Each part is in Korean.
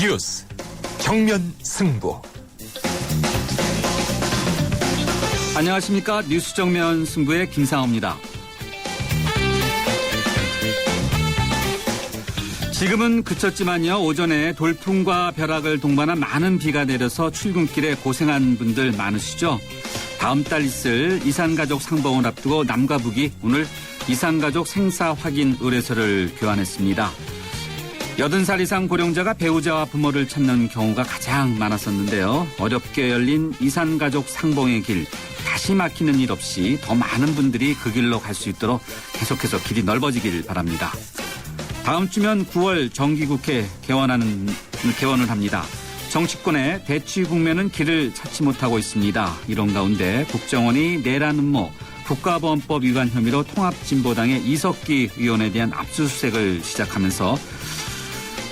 뉴스 정면 승부. 안녕하십니까. 뉴스 정면 승부의 김상호입니다. 지금은 그쳤지만요. 오전에 돌풍과 벼락을 동반한 많은 비가 내려서 출근길에 고생한 분들 많으시죠. 다음 달 있을 이산가족 상봉을 앞두고 남과 북이 오늘 이산가족 생사 확인 의뢰서를 교환했습니다. 80살 이상 고령자가 배우자와 부모를 찾는 경우가 가장 많았었는데요. 어렵게 열린 이산가족 상봉의 길, 다시 막히는 일 없이 더 많은 분들이 그 길로 갈 수 있도록 계속해서 길이 넓어지길 바랍니다. 다음 주면 9월 정기국회 개원을 합니다. 정치권의 대치 국면은 길을 찾지 못하고 있습니다. 이런 가운데 국정원이 내란 음모, 국가보안법 위반 혐의로 통합진보당의 이석기 의원에 대한 압수수색을 시작하면서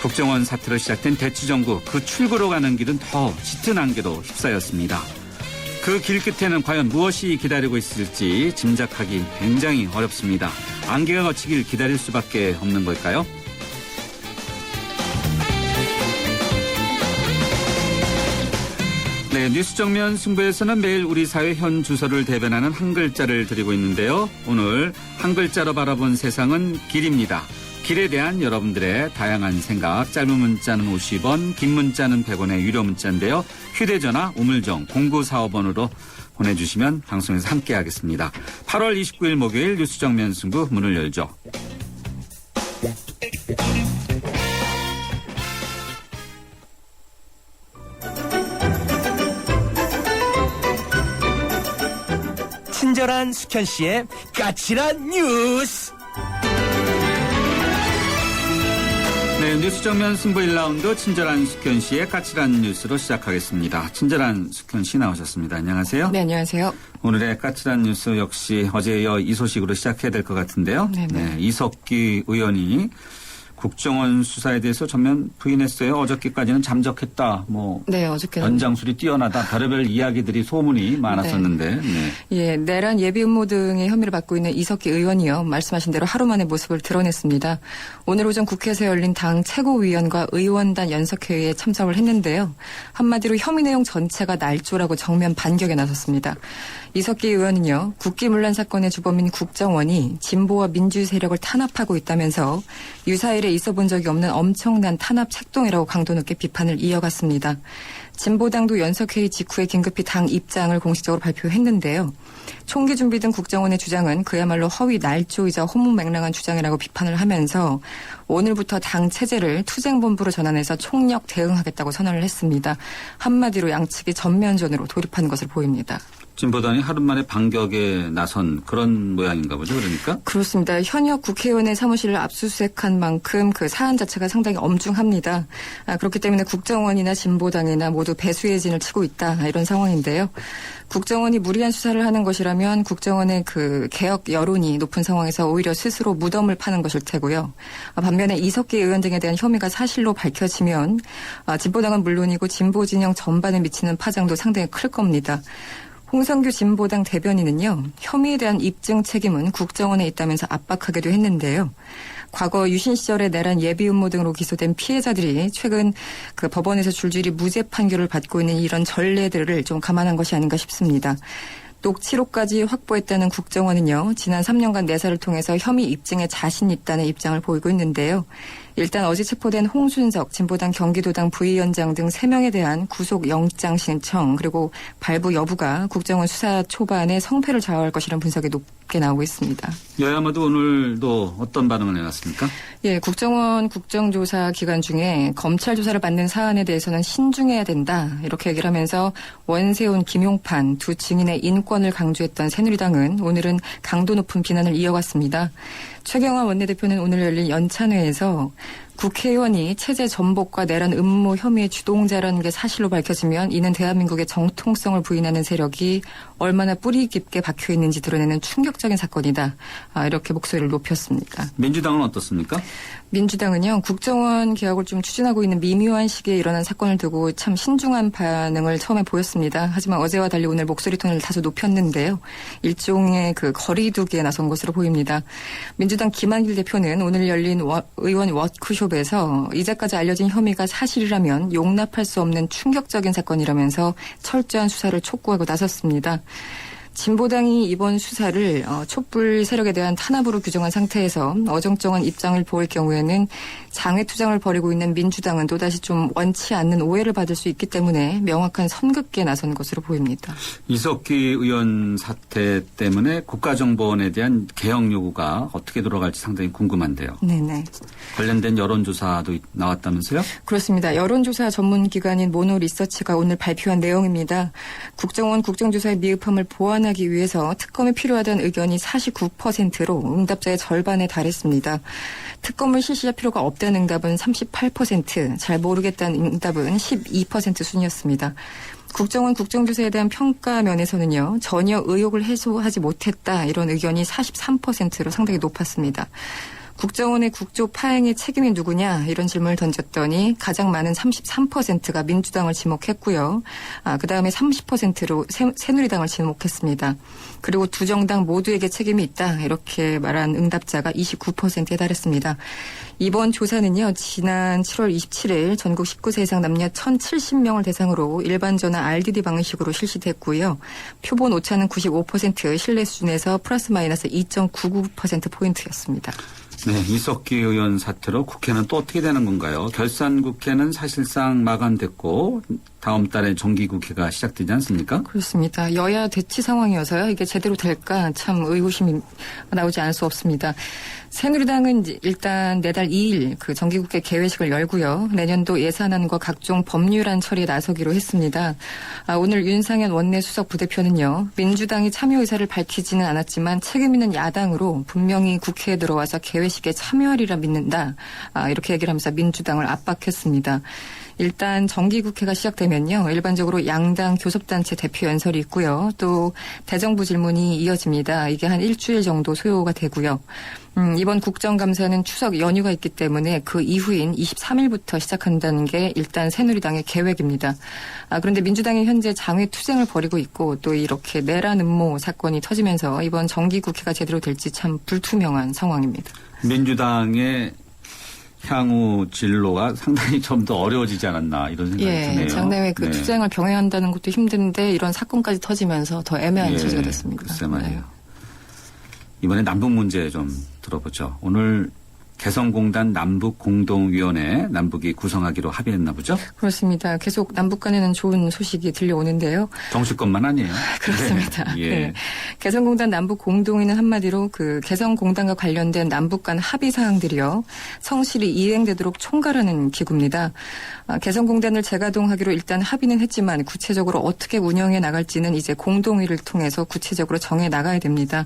국정원 사태로 시작된 대치정국, 그 출구로 가는 길은 더 짙은 안개로 휩싸였습니다. 그 길 끝에는 과연 무엇이 기다리고 있을지 짐작하기 굉장히 어렵습니다. 안개가 걷히길 기다릴 수밖에 없는 걸까요? 네, 뉴스 정면 승부에서는 매일 우리 사회 현 주소를 대변하는 한 글자를 드리고 있는데요. 오늘 한 글자로 바라본 세상은 길입니다. 길에 대한 여러분들의 다양한 생각, 짧은 문자는 50원, 긴 문자는 100원의 유료 문자인데요. 휴대전화 우물정 0945번으로 보내주시면 방송에서 함께하겠습니다. 8월 29일 목요일 뉴스 정면 승부 문을 열죠. 친절한 숙현 씨의 까칠한 뉴스. 네, 뉴스 정면 승부 1라운드 친절한 숙현 씨의 까칠한 뉴스로 시작하겠습니다. 친절한 숙현 씨 나오셨습니다. 안녕하세요. 네, 안녕하세요. 오늘의 까칠한 뉴스 역시 어제에 이어 이 소식으로 시작해야 될 것 같은데요. 네네. 네, 이석기 의원이 국정원 수사에 대해서 전면 부인했어요. 어저께까지는 잠적했다. 네, 어저께는 연장술이 뛰어나다. 별의별 이야기들이 소문이 많았었는데. 네. 예, 내란 예비 음모 등의 혐의를 받고 있는 이석기 의원이요. 말씀하신 대로 하루 만에 모습을 드러냈습니다. 오늘 오전 국회에서 열린 당 최고위원과 의원단 연석회의에 참석을 했는데요. 한마디로 혐의 내용 전체가 날조라고 정면 반격에 나섰습니다. 이석기 의원은요. 국기문란 사건의 주범인 국정원이 진보와 민주주의 세력을 탄압하고 있다면서 유사일에 있어 본 적이 없는 엄청난 탄압 책동이라고 강도 높게 비판을 이어갔습니다. 진보당도 연석회의 직후에 긴급히 당 입장을 공식적으로 발표했는데요. 총기 준비 등 국정원의 주장은 그야말로 허위 날조이자 호문맹랑한 주장이라고 비판을 하면서 오늘부터 당 체제를 투쟁본부로 전환해서 총력 대응하겠다고 선언을 했습니다. 한마디로 양측이 전면전으로 돌입한 것을 보입니다. 진보당이 하루 만에 반격에 나선 그런 모양인가 보죠. 그러니까? 그렇습니다. 현역 국회의원의 사무실을 압수수색한 만큼 그 사안 자체가 상당히 엄중합니다. 그렇기 때문에 국정원이나 진보당이나 모두 배수의 진을 치고 있다. 이런 상황인데요. 국정원이 무리한 수사를 하는 것이라면 국정원의 그 개혁 여론이 높은 상황에서 오히려 스스로 무덤을 파는 것일 테고요. 반면에 이석기 의원 등에 대한 혐의가 사실로 밝혀지면 진보당은 물론이고 진보 진영 전반에 미치는 파장도 상당히 클 겁니다. 홍성규 진보당 대변인은요. 혐의에 대한 입증 책임은 국정원에 있다면서 압박하기도 했는데요. 과거 유신 시절에 내란 예비 음모 등으로 기소된 피해자들이 최근 그 법원에서 줄줄이 무죄 판결을 받고 있는 이런 전례들을 좀 감안한 것이 아닌가 싶습니다. 녹취록까지 확보했다는 국정원은요. 지난 3년간 내사를 통해서 혐의 입증에 자신 있다는 입장을 보이고 있는데요. 일단 어제 체포된 홍순석 진보당 경기도당 부위원장 등 3명에 대한 구속영장 신청 그리고 발부 여부가 국정원 수사 초반에 성패를 좌우할 것이라는 분석이 높게 나오고 있습니다. 여야마도 오늘도 어떤 반응을 해놨습니까? 예, 국정원 국정조사 기간 중에 검찰 조사를 받는 사안에 대해서는 신중해야 된다 이렇게 얘기를 하면서 원세훈, 김용판 두 증인의 인권을 강조했던 새누리당은 오늘은 강도 높은 비난을 이어갔습니다. 최경환 원내대표는 오늘 열린 연찬회에서 국회의원이 체제 전복과 내란 음모 혐의의 주동자라는 게 사실로 밝혀지면 이는 대한민국의 정통성을 부인하는 세력이 얼마나 뿌리 깊게 박혀 있는지 드러내는 충격적인 사건이다. 이렇게 목소리를 높였습니다. 민주당은 어떻습니까? 민주당은요, 국정원 개혁을 좀 추진하고 있는 미묘한 시기에 일어난 사건을 두고 참 신중한 반응을 처음에 보였습니다. 하지만 어제와 달리 오늘 목소리 톤을 다소 높였는데요. 일종의 그 거리두기에 나선 것으로 보입니다. 민주당 김한길 대표는 오늘 열린 의원 워크숍에서 이제까지 알려진 혐의가 사실이라면 용납할 수 없는 충격적인 사건이라면서 철저한 수사를 촉구하고 나섰습니다. 진보당이 이번 수사를 촛불 세력에 대한 탄압으로 규정한 상태에서 어정쩡한 입장을 보일 경우에는 장외투쟁을 벌이고 있는 민주당은 또다시 좀 원치 않는 오해를 받을 수 있기 때문에 명확한 선긋기에 나선 것으로 보입니다. 이석기 의원 사태 때문에 국가정보원에 대한 개혁 요구가 어떻게 돌아갈지 상당히 궁금한데요. 네네. 관련된 여론조사도 나왔다면서요? 그렇습니다. 여론조사 전문기관인 모노리서치가 오늘 발표한 내용입니다. 국정원 국정조사의 미흡함을 보완하기 위해서 특검이 필요하다는 의견이 49%로 응답자의 절반에 달했습니다. 특검을 실시할 필요가 없다는 응답은 38%, 잘 모르겠다는 응답은 12% 순이었습니다. 국정원 국정조사에 대한 평가 면에서는요, 전혀 의혹을 해소하지 못했다, 이런 의견이 43%로 상당히 높았습니다. 국정원의 국조 파행의 책임이 누구냐 이런 질문을 던졌더니 가장 많은 33%가 민주당을 지목했고요. 그다음에 30%로 새누리당을 지목했습니다. 그리고 두 정당 모두에게 책임이 있다 이렇게 말한 응답자가 29%에 달했습니다. 이번 조사는요. 지난 7월 27일 전국 19세 이상 남녀 1,070명을 대상으로 일반 전화 RDD 방식으로 실시됐고요. 표본 오차는 95% 신뢰 수준에서 플러스 마이너스 2.99%포인트였습니다. 네, 이석기 의원 사태로 국회는 또 어떻게 되는 건가요? 결산국회는 사실상 마감됐고 다음 달에 정기국회가 시작되지 않습니까? 그렇습니다. 여야 대치 상황이어서요. 이게 제대로 될까 참 의구심이 나오지 않을 수 없습니다. 새누리당은 일단 내달 2일 그 정기국회 개회식을 열고요. 내년도 예산안과 각종 법률안 처리에 나서기로 했습니다. 오늘 윤상현 원내수석 부대표는요. 민주당이 참여 의사를 밝히지는 않았지만 책임 있는 야당으로 분명히 국회에 들어와서 개회식에 참여하리라 믿는다. 이렇게 얘기를 하면서 민주당을 압박했습니다. 일단 정기국회가 시작되면요. 일반적으로 양당 교섭단체 대표 연설이 있고요. 또 대정부 질문이 이어집니다. 이게 한 일주일 정도 소요가 되고요. 이번 국정감사는 추석 연휴가 있기 때문에 그 이후인 23일부터 시작한다는 게 일단 새누리당의 계획입니다. 그런데 민주당이 현재 장외투쟁을 벌이고 있고 또 이렇게 내란 음모 사건이 터지면서 이번 정기국회가 제대로 될지 참 불투명한 상황입니다. 민주당의 향후 진로가 상당히 좀 더 어려워지지 않았나 이런 생각이 드네요. 장내외 그 투쟁을 병행한다는 것도 힘든데 이런 사건까지 터지면서 더 애매한 처지가 됐습니다. 글쎄 말이에요. 이번에 남북 문제 좀 들어보죠. 오늘 개성공단 남북공동위원회 남북이 구성하기로 합의했나 보죠? 그렇습니다. 계속 남북 간에는 좋은 소식이 들려오는데요. 정치권만 아니에요. 그렇습니다. 예. 네. 개성공단 남북공동위는 한마디로 그 개성공단과 관련된 남북 간 합의 사항들이요. 성실히 이행되도록 총괄하는 기구입니다. 개성공단을 재가동하기로 일단 합의는 했지만 구체적으로 어떻게 운영해 나갈지는 이제 공동위를 통해서 구체적으로 정해 나가야 됩니다.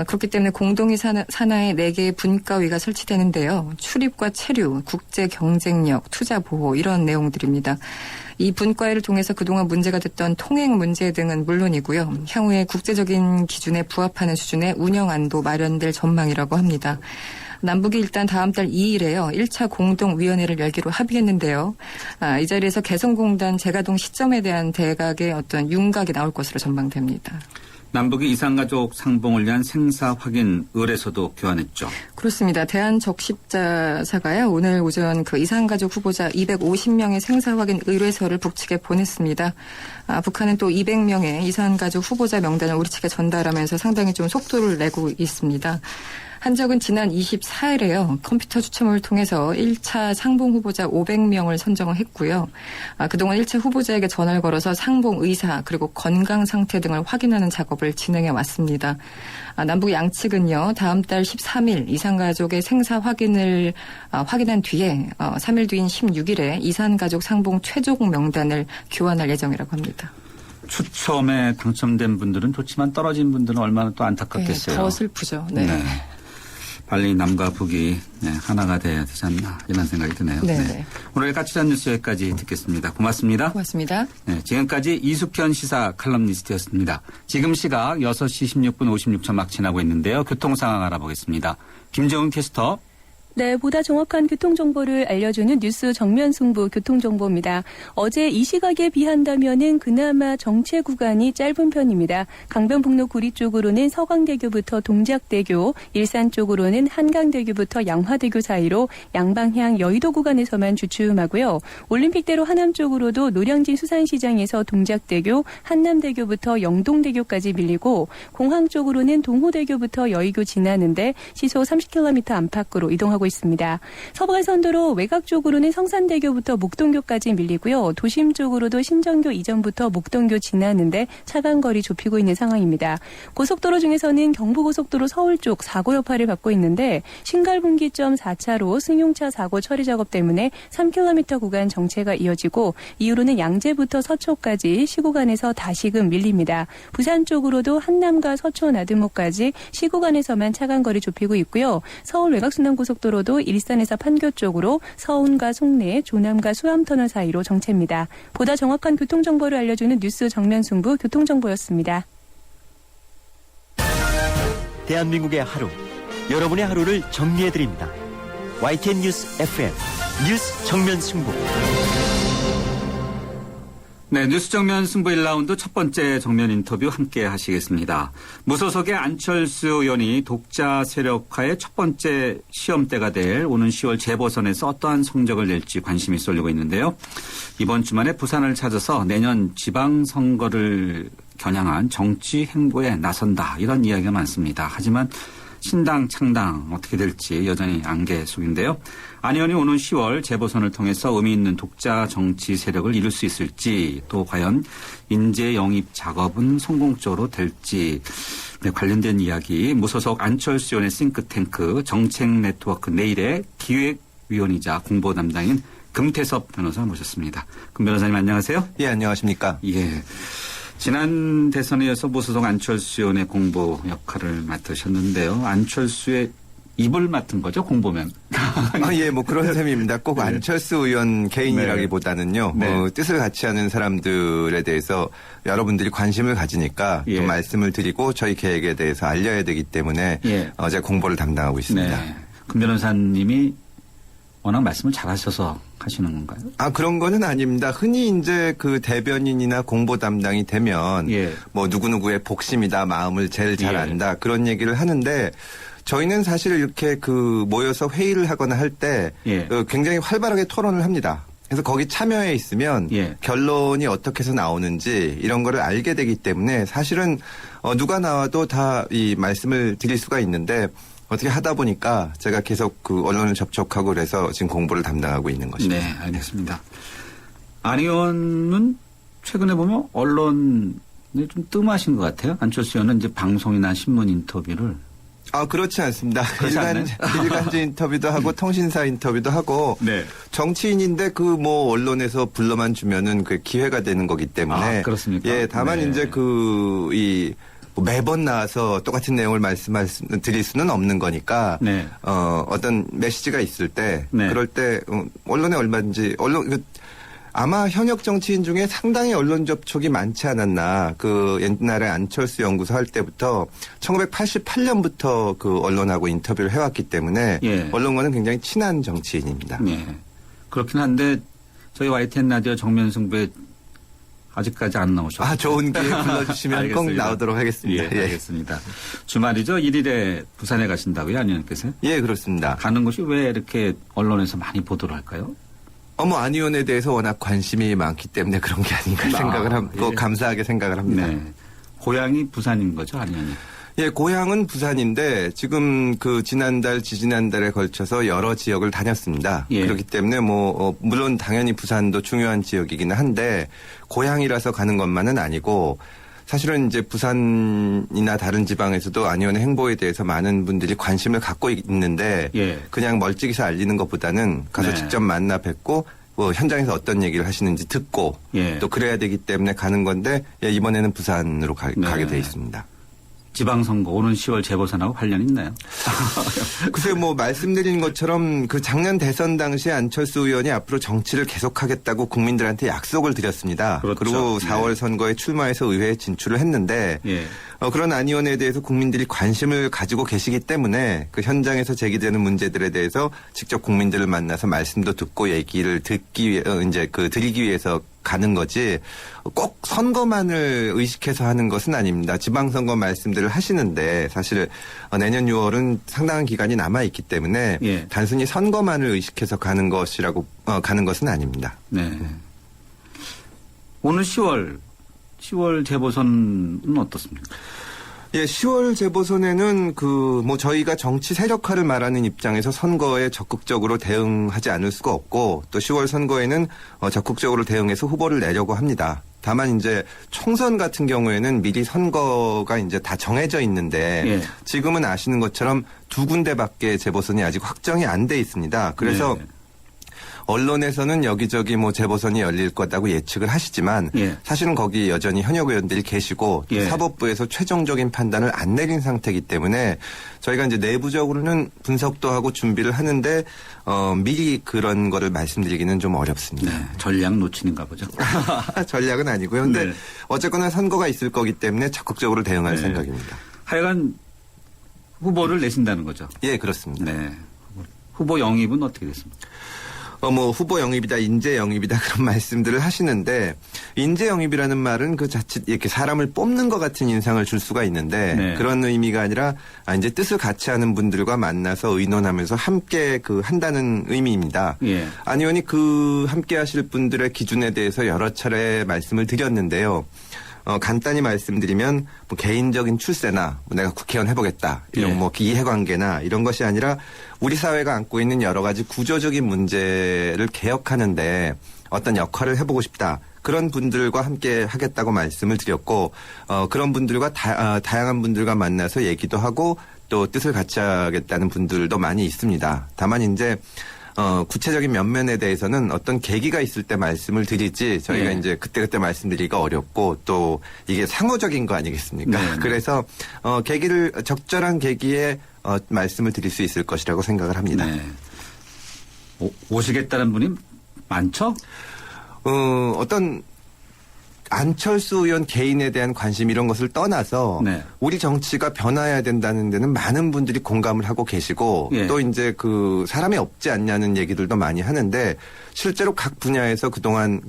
그렇기 때문에 공동위 산하에 4개의 분과위가 설치되는데요. 출입과 체류, 국제 경쟁력, 투자 보호 이런 내용들입니다. 이 분과위를 통해서 그동안 문제가 됐던 통행 문제 등은 물론이고요. 향후에 국제적인 기준에 부합하는 수준의 운영안도 마련될 전망이라고 합니다. 남북이 일단 다음 달 2일에요. 1차 공동위원회를 열기로 합의했는데요. 이 자리에서 개성공단 재가동 시점에 대한 대각의 어떤 윤곽이 나올 것으로 전망됩니다. 남북이 이산가족 상봉을 위한 생사 확인 의뢰서도 교환했죠. 그렇습니다. 대한적십자사가요. 오늘 오전 그 이산가족 후보자 250명의 생사 확인 의뢰서를 북측에 보냈습니다. 북한은 또 200명의 이산가족 후보자 명단을 우리 측에 전달하면서 상당히 좀 속도를 내고 있습니다. 한적은 지난 24일에요. 컴퓨터 추첨을 통해서 1차 상봉 후보자 500명을 선정을 했고요. 그동안 1차 후보자에게 전화를 걸어서 상봉 의사 그리고 건강 상태 등을 확인하는 작업을 진행해 왔습니다. 남북 양측은요. 다음 달 13일 이산가족의 생사 확인을 확인한 뒤에 3일 뒤인 16일에 이산가족 상봉 최종 명단을 교환할 예정이라고 합니다. 추첨에 당첨된 분들은 좋지만 떨어진 분들은 얼마나 또 안타깝겠어요. 더 슬프죠. 네. 빨리 남과 북이 하나가 돼야 되지 않나 이런 생각이 드네요. 네. 오늘 까칠한 뉴스 여기까지 듣겠습니다. 고맙습니다. 고맙습니다. 네, 지금까지 이숙현 시사 칼럼니스트였습니다. 지금 시각 6시 16분 56초 막 지나고 있는데요. 교통 상황 알아보겠습니다. 김정은 캐스터. 네, 보다 정확한 교통정보를 알려주는 뉴스 정면 승부 교통정보입니다. 어제 이 시각에 비한다면은 그나마 정체 구간이 짧은 편입니다. 강변북로 구리 쪽으로는 서강대교부터 동작대교, 일산 쪽으로는 한강대교부터 양화대교 사이로 양방향 여의도 구간에서만 주춤하고요. 올림픽대로 하남 쪽으로도 노량진 수산시장에서 동작대교, 한남대교부터 영동대교까지 밀리고 공항 쪽으로는 동호대교부터 여의도 지나는데 시속 30km 안팎으로 이동하고 있습니다. 서부간선도로 외곽 쪽으로는 성산대교부터 목동교까지 밀리고요. 도심 쪽으로도 신정교 이전부터 목동교 지나는데 차간 거리 좁히고 있는 상황입니다. 고속도로 중에서는 경부고속도로 서울 쪽 사고 여파를 받고 있는데 신갈분기점 4차로 승용차 사고 처리 작업 때문에 3km 구간 정체가 이어지고 이후로는 양재부터 서초까지 시구간에서 다시금 밀립니다. 부산 쪽으로도 한남과 서초 나들목까지 시구간에서만 차간 거리 좁히고 있고요. 서울 외곽순환고속도로도 일산에서 판교 쪽으로 서운과 송내, 조남과 수암터널 사이로 정체입니다. 보다 정확한 교통정보를 알려주는 뉴스 정면승부 교통정보였습니다. 대한민국의 하루, 여러분의 하루를 정리해드립니다. YTN 뉴스 FM 뉴스 정면 승부. 네, 뉴스 정면 승부 1라운드 첫 번째 정면 인터뷰 함께 하시겠습니다. 무소속의 안철수 의원이 독자 세력화의 첫 번째 시험대가 될 오는 10월 재보선에서 어떠한 성적을 낼지 관심이 쏠리고 있는데요. 이번 주말에 부산을 찾아서 내년 지방선거를 겨냥한 정치 행보에 나선다 이런 이야기가 많습니다. 하지만 신당 창당 어떻게 될지 여전히 안개 속인데요. 안 의원이 오는 10월 재보선을 통해서 의미 있는 독자 정치 세력을 이룰 수 있을지 또 과연 인재 영입 작업은 성공적으로 될지 관련된 이야기 무소속 안철수 의원의 싱크탱크 정책 네트워크 내일의 기획위원이자 공보 담당인 금태섭 변호사 모셨습니다. 금 변호사님 안녕하세요. 예, 안녕하십니까. 예. 지난 대선에 이어서 무소속 안철수 의원의 공보 역할을 맡으셨는데요. 안철수의 입을 맡은 거죠, 공보면. 예, 뭐 그런 셈입니다. 꼭 네. 안철수 의원 개인이라기보다는요. 네. 뜻을 같이 하는 사람들에 대해서 여러분들이 관심을 가지니까 예. 좀 말씀을 드리고 저희 계획에 대해서 알려야 되기 때문에 예. 제가 공보를 담당하고 있습니다. 네. 금 변호사님이 워낙 말씀을 잘하셔서 하시는 건가요? 그런 거는 아닙니다. 흔히 이제 그 대변인이나 공보 담당이 되면 예. 뭐 누구누구의 복심이다, 마음을 제일 잘 예. 안다 그런 얘기를 하는데 저희는 사실 이렇게 그 모여서 회의를 하거나 할 때 예. 굉장히 활발하게 토론을 합니다. 그래서 거기 참여해 있으면 예. 결론이 어떻게 해서 나오는지 이런 거를 알게 되기 때문에 사실은 누가 나와도 다 이 말씀을 드릴 수가 있는데 어떻게 하다 보니까 제가 계속 그 언론을 접촉하고 그래서 지금 공부를 담당하고 있는 것입니다. 네, 알겠습니다. 안 의원은 최근에 보면 언론에 좀 뜸하신 것 같아요. 안철수 의원은 이제 방송이나 신문 인터뷰를. 그렇지 않습니다. 그렇지 않나요? 일간지 인터뷰도 하고 통신사 인터뷰도 하고 네. 정치인인데 그 뭐 언론에서 불러만 주면은 그 기회가 되는 거기 때문에 그렇습니까? 예, 다만 네. 이제 뭐 매번 나와서 똑같은 내용을 드릴 수는 없는 거니까 네. 어떤 메시지가 있을 때 네. 그럴 때 언론에 얼마든지 아마 현역 정치인 중에 상당히 언론 접촉이 많지 않았나. 그 옛날에 안철수 연구소 할 때부터 1988년부터 그 언론하고 인터뷰를 해왔기 때문에 예. 언론과는 굉장히 친한 정치인입니다. 네. 그렇긴 한데 저희 YTN 라디오 정면승부에 아직까지 안 나오셨어요. 좋은 기회 불러주시면 꼭 알겠습니다. 나오도록 하겠습니다. 예, 알겠습니다. 주말이죠. 1일에 부산에 가신다고요? 안 의원께서요? 예, 그렇습니다. 가는 것이 왜 이렇게 언론에서 많이 보도를 할까요? 안 의원에 대해서 워낙 관심이 많기 때문에 그런 게 아닌가 생각을 하고 예. 감사하게 생각을 합니다. 네. 고향이 부산인 거죠? 안 의원님? 예, 고향은 부산인데 지금 그 지지난달에 걸쳐서 여러 지역을 다녔습니다. 예. 그렇기 때문에 물론 당연히 부산도 중요한 지역이기는 한데 고향이라서 가는 것만은 아니고 사실은 이제 부산이나 다른 지방에서도 안 의원의 행보에 대해서 많은 분들이 관심을 갖고 있는데 예. 그냥 멀찍이서 알리는 것보다는 가서 네. 직접 만나 뵙고 현장에서 어떤 얘기를 하시는지 듣고 예. 또 그래야 되기 때문에 가는 건데 이번에는 부산으로 가게 돼 있습니다. 지방선거 오는 10월 재보선하고 관련이 있나요? 글쎄요, 뭐 말씀드린 것처럼 그 작년 대선 당시에 안철수 의원이 앞으로 정치를 계속하겠다고 국민들한테 약속을 드렸습니다. 그렇죠. 그리고 4월 네. 선거에 출마해서 의회에 진출을 했는데 예. 그런 안 의원에 대해서 국민들이 관심을 가지고 계시기 때문에 그 현장에서 제기되는 문제들에 대해서 직접 국민들을 만나서 말씀도 듣고 얘기를 듣기 위해 이제 그 드리기 위해서 가는 거지 꼭 선거만을 의식해서 하는 것은 아닙니다. 지방선거 말씀들을 하시는데 사실 내년 6월은 상당한 기간이 남아 있기 때문에 예. 단순히 선거만을 의식해서 가는 것이라고 가는 것은 아닙니다. 네. 오늘 10월 재보선은 어떻습니까? 예, 10월 재보선에는 뭐 저희가 정치 세력화를 말하는 입장에서 선거에 적극적으로 대응하지 않을 수가 없고 또 10월 선거에는 적극적으로 대응해서 후보를 내려고 합니다. 다만 이제 총선 같은 경우에는 미리 선거가 이제 다 정해져 있는데 예. 지금은 아시는 것처럼 2군데밖에 재보선이 아직 확정이 안 돼 있습니다. 그래서 네. 언론에서는 여기저기 뭐 재보선이 열릴 거다고 예측을 하시지만 예. 사실은 거기 여전히 현역 의원들이 계시고 또 예. 사법부에서 최종적인 판단을 안 내린 상태이기 때문에 저희가 이제 내부적으로는 분석도 하고 준비를 하는데 미리 그런 거를 말씀드리기는 좀 어렵습니다. 네. 전략 놓치는가 보죠. 전략은 아니고요. 근데 네. 어쨌거나 선거가 있을 거기 때문에 적극적으로 대응할 네. 생각입니다. 하여간 후보를 내신다는 거죠. 예, 그렇습니다. 네. 후보 영입은 어떻게 됐습니까? 뭐 후보 영입이다, 인재 영입이다 그런 말씀들을 하시는데 인재 영입이라는 말은 그 자칫 이렇게 사람을 뽑는 것 같은 인상을 줄 수가 있는데 네. 그런 의미가 아니라 이제 뜻을 같이 하는 분들과 만나서 의논하면서 함께 한다는 의미입니다. 예. 안 의원이 그 함께 하실 분들의 기준에 대해서 여러 차례 말씀을 드렸는데요. 간단히 말씀드리면 뭐 개인적인 출세나 뭐 내가 국회의원 해보겠다 이런 예. 뭐 이해관계나 이런 것이 아니라 우리 사회가 안고 있는 여러 가지 구조적인 문제를 개혁하는데 어떤 역할을 해보고 싶다. 그런 분들과 함께 하겠다고 말씀을 드렸고 그런 분들과 다양한 분들과 만나서 얘기도 하고 또 뜻을 같이 하겠다는 분들도 많이 있습니다. 다만 이제 구체적인 면면에 대해서는 어떤 계기가 있을 때 말씀을 드리지 저희가 예. 이제 그때그때 말씀드리기가 어렵고 또 이게 상호적인 거 아니겠습니까? 네, 네. 그래서 적절한 계기에 말씀을 드릴 수 있을 것이라고 생각을 합니다. 네. 오시겠다는 분이 많죠? 어떤 안철수 의원 개인에 대한 관심 이런 것을 떠나서 네. 우리 정치가 변화해야 된다는 데는 많은 분들이 공감을 하고 계시고 예. 또 이제 그 사람이 없지 않냐는 얘기들도 많이 하는데 실제로 각 분야에서 그동안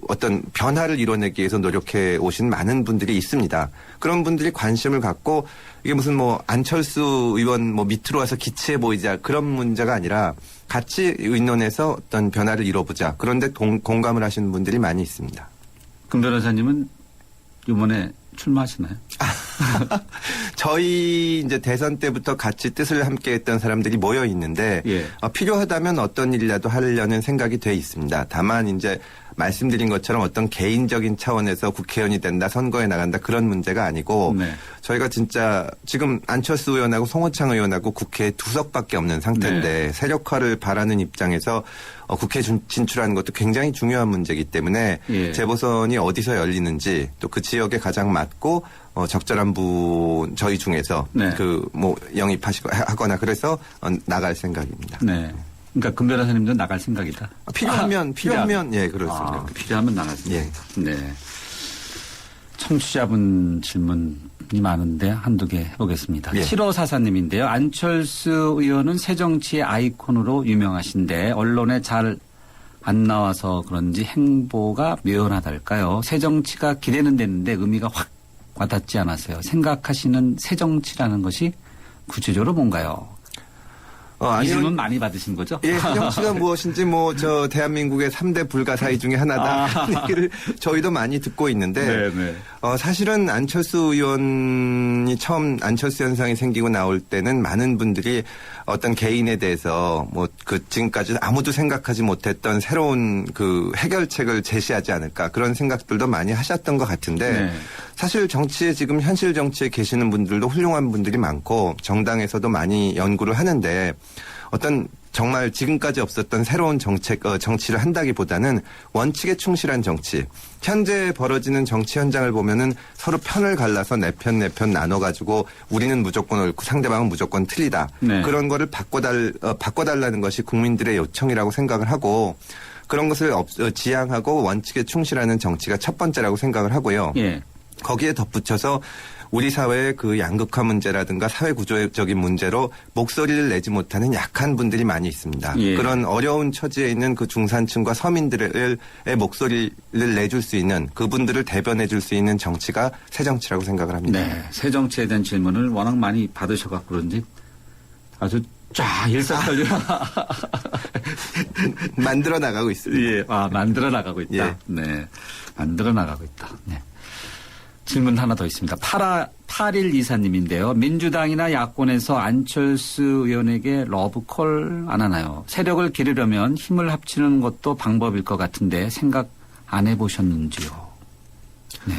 어떤 변화를 이뤄내기 위해서 노력해 오신 많은 분들이 있습니다. 그런 분들이 관심을 갖고 이게 무슨 뭐 안철수 의원 뭐 밑으로 와서 기치해 보이자 그런 문제가 아니라 같이 의논해서 어떤 변화를 이뤄보자. 그런데 공감을 하시는 분들이 많이 있습니다. 금 변호사님은 이번에 출마하시나요? 저희 이제 대선 때부터 같이 뜻을 함께 했던 사람들이 모여 있는데 예. 필요하다면 어떤 일이라도 하려는 생각이 돼 있습니다. 다만 이제 말씀드린 것처럼 어떤 개인적인 차원에서 국회의원이 된다, 선거에 나간다 그런 문제가 아니고 네. 저희가 진짜 지금 안철수 의원하고 송호창 의원하고 국회에 2석밖에 없는 상태인데 네. 세력화를 바라는 입장에서 국회에 진출하는 것도 굉장히 중요한 문제이기 때문에 예. 재보선이 어디서 열리는지 또 그 지역에 가장 맞고 적절한 분 저희 중에서 네. 뭐 영입하거나 그래서 나갈 생각입니다. 네. 그러니까 금 변호사님도 나갈 생각이다. 필요하면 예 그렇습니다. 필요하면 나갈 생각. 예. 네. 청취자분 질문이 많은데 한두 개 해보겠습니다. 예. 7544님인데요. 안철수 의원은 새정치의 아이콘으로 유명하신데 언론에 잘 안 나와서 그런지 행보가 묘연하달까요? 새정치가 기대는 되는데 의미가 확 와닿지 않았어요. 생각하시는 새정치라는 것이 구체적으로 뭔가요? 이 질문 많이 받으신 거죠? 예, 새정치가 무엇인지 저 대한민국의 3대 불가사의 중에 하나다. 그 얘기를 저희도 많이 듣고 있는데 네. 사실은 안철수 의원이 처음 안철수 현상이 생기고 나올 때는 많은 분들이 어떤 개인에 대해서 지금까지 아무도 생각하지 못했던 새로운 해결책을 제시하지 않을까 그런 생각들도 많이 하셨던 것 같은데 네. 사실 정치에 지금 현실 정치에 계시는 분들도 훌륭한 분들이 많고 정당에서도 많이 연구를 하는데 어떤 정말 지금까지 없었던 새로운 정치를 한다기보다는 원칙에 충실한 정치. 현재 벌어지는 정치 현장을 보면은 서로 편을 갈라서 내 편 나눠가지고 우리는 무조건 옳고 상대방은 무조건 틀리다. 네. 그런 거를 바꿔달라는 것이 국민들의 요청이라고 생각을 하고 그런 것을 지향하고 원칙에 충실하는 정치가 첫 번째라고 생각을 하고요. 예. 거기에 덧붙여서 우리 사회의 그 양극화 문제라든가 사회 구조적인 문제로 목소리를 내지 못하는 약한 분들이 많이 있습니다. 예. 그런 어려운 처지에 있는 그 중산층과 서민들의 목소리를 내줄 수 있는 그분들을 대변해 줄 수 있는 정치가 새 정치라고 생각을 합니다. 네. 새 정치에 대한 질문을 워낙 많이 받으셔갖고 그런지 아주 쫙 일사천리 만들어 나가고 있습니다. 예. 만들어 나가고 있다. 예. 네. 만들어 나가고 있다. 네. 질문 하나 더 있습니다. 8124님인데요. 민주당이나 야권에서 안철수 의원에게 러브콜 안 하나요? 세력을 기르려면 힘을 합치는 것도 방법일 것 같은데 생각 안 해보셨는지요? 네.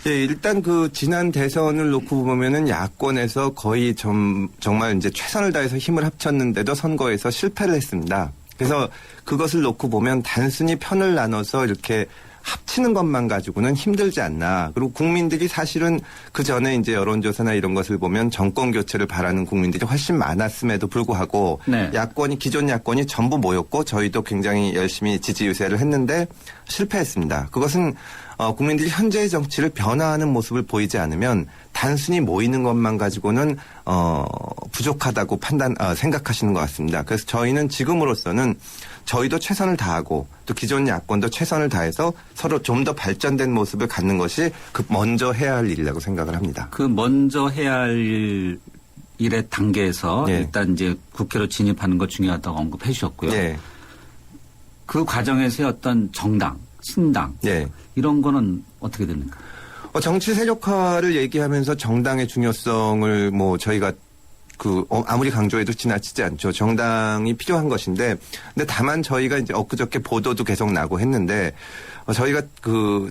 예, 일단 그 지난 대선을 놓고 보면은 야권에서 거의 정말 이제 최선을 다해서 힘을 합쳤는데도 선거에서 실패를 했습니다. 그래서 그것을 놓고 보면 단순히 편을 나눠서 이렇게 합치는 것만 가지고는 힘들지 않나. 그리고 국민들이 사실은 그 전에 이제 여론조사나 이런 것을 보면 정권 교체를 바라는 국민들이 훨씬 많았음에도 불구하고 네. 기존 야권이 전부 모였고 저희도 굉장히 열심히 지지 유세를 했는데 실패했습니다. 그것은 국민들이 현재의 정치를 변화하는 모습을 보이지 않으면 단순히 모이는 것만 가지고는 부족하다고 생각하시는 것 같습니다. 그래서 저희는 지금으로서는 저희도 최선을 다하고 또 기존 야권도 최선을 다해서 서로 좀 더 발전된 모습을 갖는 것이 그 먼저 해야 할 일이라고 생각을 합니다. 그 먼저 해야 할 일의 단계에서 예. 일단 이제 국회로 진입하는 것 중요하다고 언급해 주셨고요. 예. 그 과정에서의 어떤 정당, 신당 예. 이런 거는 어떻게 됩니까? 정치 세력화를 얘기하면서 정당의 중요성을 저희가 아무리 강조해도 지나치지 않죠. 정당이 필요한 것인데, 근데 다만 저희가 이제 엊그저께 보도도 계속 나고 했는데, 저희가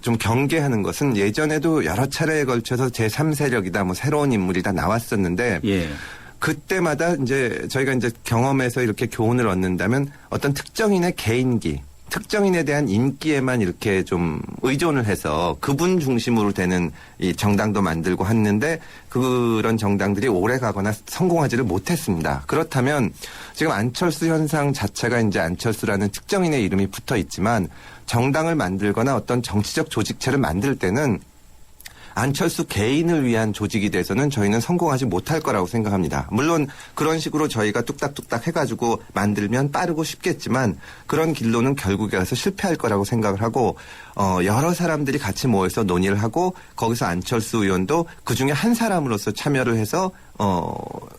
좀 경계하는 것은 예전에도 여러 차례에 걸쳐서 제3세력이다, 새로운 인물이다 나왔었는데, 예. 그때마다 이제 저희가 이제 경험에서 이렇게 교훈을 얻는다면 어떤 특정인의 개인기, 특정인에 대한 인기에만 이렇게 좀 의존을 해서 그분 중심으로 되는 이 정당도 만들고 했는데 그런 정당들이 오래 가거나 성공하지를 못했습니다. 그렇다면 지금 안철수 현상 자체가 이제 안철수라는 특정인의 이름이 붙어 있지만 정당을 만들거나 어떤 정치적 조직체를 만들 때는 안철수 개인을 위한 조직이 돼서는 저희는 성공하지 못할 거라고 생각합니다. 물론 그런 식으로 저희가 뚝딱뚝딱 해가지고 만들면 빠르고 쉽겠지만 그런 길로는 결국에 가서 실패할 거라고 생각을 하고 여러 사람들이 같이 모여서 논의를 하고 거기서 안철수 의원도 그중에 한 사람으로서 참여를 해서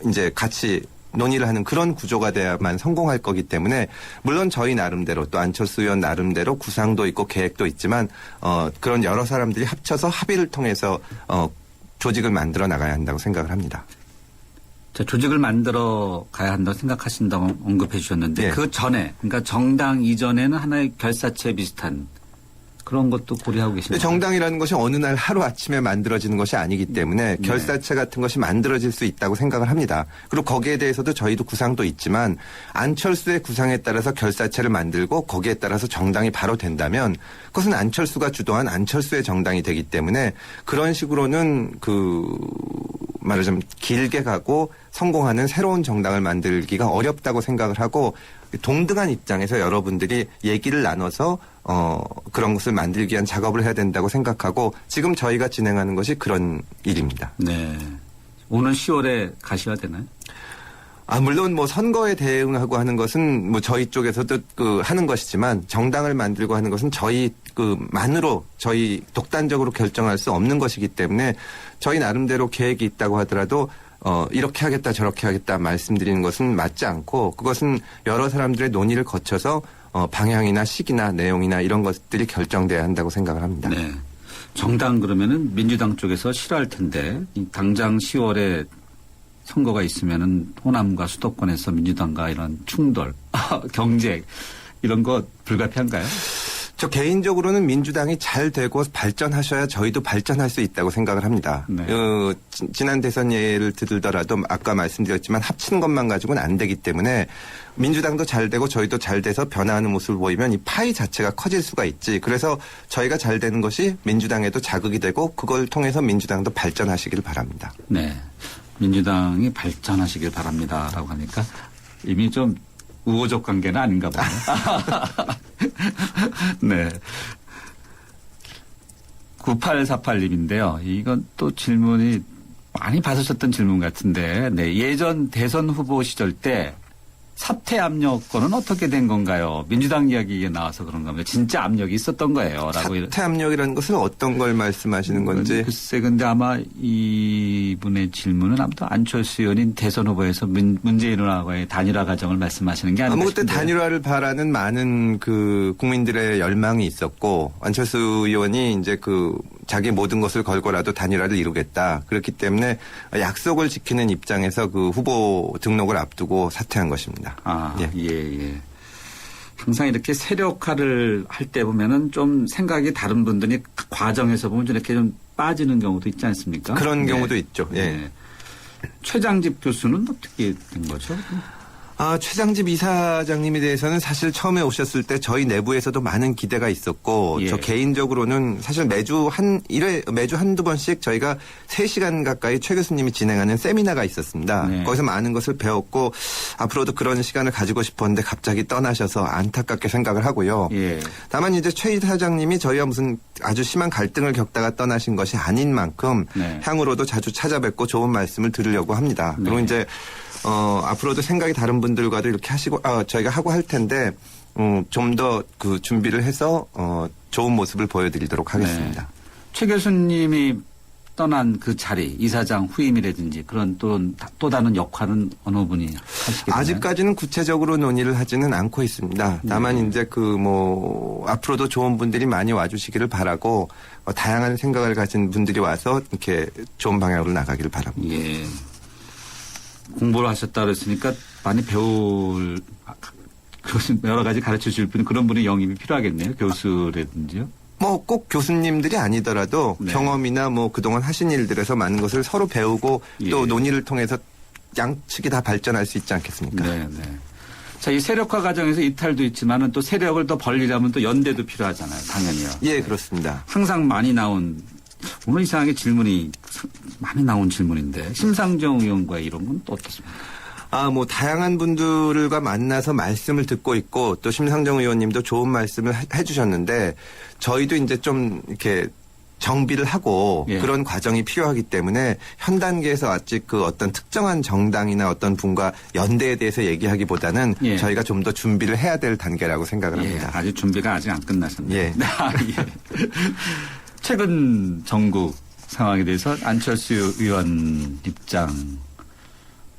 이제 같이 논의를 하는 그런 구조가 돼야만 성공할 거기 때문에 물론 저희 나름대로 또 안철수 의원 나름대로 구상도 있고 계획도 있지만 그런 여러 사람들이 합쳐서 합의를 통해서 조직을 만들어 나가야 한다고 생각을 합니다. 자, 조직을 만들어 가야 한다고 생각하신다고 언급해 주셨는데 네. 그 전에 그러니까 정당 이전에는 하나의 결사체 비슷한 그런 것도 고려하고 계십니까? 정당이라는 것이 어느 날 하루아침에 만들어지는 것이 아니기 때문에 결사체 같은 것이 만들어질 수 있다고 생각을 합니다. 그리고 거기에 대해서도 저희도 구상도 있지만 안철수의 구상에 따라서 결사체를 만들고 거기에 따라서 정당이 바로 된다면 그것은 안철수가 주도한 안철수의 정당이 되기 때문에 그런 식으로는 말하자면 길게 가고 성공하는 새로운 정당을 만들기가 어렵다고 생각을 하고 동등한 입장에서 여러분들이 얘기를 나눠서 그런 것을 만들기 위한 작업을 해야 된다고 생각하고 지금 저희가 진행하는 것이 그런 일입니다. 네. 오는 10월에 가셔야 되나요? 물론 선거에 대응하고 하는 것은 저희 쪽에서도 하는 것이지만 정당을 만들고 하는 것은 저희 만으로 저희 독단적으로 결정할 수 없는 것이기 때문에 저희 나름대로 계획이 있다고 하더라도 이렇게 하겠다 저렇게 하겠다 말씀드리는 것은 맞지 않고 그것은 여러 사람들의 논의를 거쳐서 방향이나 시기나 내용이나 이런 것들이 결정돼야 한다고 생각을 합니다. 네. 정당 그러면은 민주당 쪽에서 싫어할 텐데 당장 10월에 선거가 있으면은 호남과 수도권에서 민주당과 이런 충돌, 경쟁 이런 거 불가피한가요? 저 개인적으로는 민주당이 잘 되고 발전하셔야 저희도 발전할 수 있다고 생각을 합니다. 네. 지난 대선 예를 들더라도 아까 말씀드렸지만 합치는 것만 가지고는 안 되기 때문에 민주당도 잘 되고 저희도 잘 돼서 변화하는 모습을 보이면 이 파이 자체가 커질 수가 있지. 그래서 저희가 잘 되는 것이 민주당에도 자극이 되고 그걸 통해서 민주당도 발전하시길 바랍니다. 네. 민주당이 발전하시길 바랍니다라고 하니까 이미 좀 우호적 관계는 아닌가 보네요. 네. 9848님인데요. 이건 또 질문이 많이 받으셨던 질문 같은데, 네. 예전 대선 후보 시절 때 사퇴 압력권은 어떻게 된 건가요? 민주당 이야기가 나와서 그런가 보요 진짜 압력이 있었던 거예요. 라고. 사퇴 압력이라는 것은 어떤 걸 말씀하시는 건지. 글쎄, 근데 아마 이분의 질문은 아무튼 안철수 의원인 대선 후보에서 문재인하고의 단일화 과정을 말씀하시는 게 아닌가 그때 싶은데요. 단일화를 바라는 많은 그 국민들의 열망이 있었고 안철수 의원이 이제 그 자기 모든 것을 걸고라도 단일화를 이루겠다. 그렇기 때문에 약속을 지키는 입장에서 그 후보 등록을 앞두고 사퇴한 것입니다. 아, 예. 예. 항상 이렇게 세력화를 할 때 보면은 좀 생각이 다른 분들이 과정에서 보면 좀 이렇게 좀 빠지는 경우도 있지 않습니까? 그런 네. 경우도 있죠. 예. 네. 최장집 교수는 어떻게 된 거죠? 최장집 이사장님에 대해서는 사실 처음에 오셨을 때 저희 내부에서도 많은 기대가 있었고 예. 저 개인적으로는 사실 매주 한두 번씩 저희가 3시간 가까이 최 교수님이 진행하는 세미나가 있었습니다. 네. 거기서 많은 것을 배웠고 앞으로도 그런 시간을 가지고 싶었는데 갑자기 떠나셔서 안타깝게 생각을 하고요. 예. 다만 이제 최 이사장님이 저희와 무슨 아주 심한 갈등을 겪다가 떠나신 것이 아닌 만큼 네. 향후로도 자주 찾아뵙고 좋은 말씀을 들으려고 합니다. 그리고 네. 이제 앞으로도 생각이 다른 분들과도 이렇게 하시고, 저희가 하고 할 텐데, 좀 더 그 준비를 해서, 좋은 모습을 보여드리도록 하겠습니다. 네. 최 교수님이 떠난 그 자리, 이사장 후임이라든지 그런 또 다른 역할은 어느 분이 하시게 되나요? 아직까지는 구체적으로 논의를 하지는 않고 있습니다. 다만 이제 앞으로도 좋은 분들이 많이 와주시기를 바라고, 다양한 생각을 가진 분들이 와서 이렇게 좋은 방향으로 나가기를 바랍니다. 예. 공부를 하셨다 그랬으니까 많이 배울 여러 가지 가르쳐 줄 분 그런 분이 영입이 필요하겠네요. 교수라든지요. 꼭 교수님들이 아니더라도 네. 경험이나 그동안 하신 일들에서 많은 것을 서로 배우고 또 예. 논의를 통해서 양측이 다 발전할 수 있지 않겠습니까? 네. 자, 이 세력화 과정에서 이탈도 있지만은 또 세력을 더 벌리려면 또 연대도 필요하잖아요. 당연히요. 예, 그렇습니다. 항상 많이 나온 오늘 이상하게 질문이 많이 나온 질문인데 심상정 의원과의 이런 건 또 어떻습니까? 다양한 분들과 만나서 말씀을 듣고 있고 또 심상정 의원님도 좋은 말씀을 해주셨는데 저희도 이제 좀 이렇게 정비를 하고 예. 그런 과정이 필요하기 때문에 현 단계에서 아직 그 어떤 특정한 정당이나 어떤 분과 연대에 대해서 얘기하기보다는 예. 저희가 좀 더 준비를 해야 될 단계라고 생각을 합니다. 예, 아직 준비가 아직 안 끝나셨네요. 예. 예. 최근 전국 상황에 대해서 안철수 의원 입장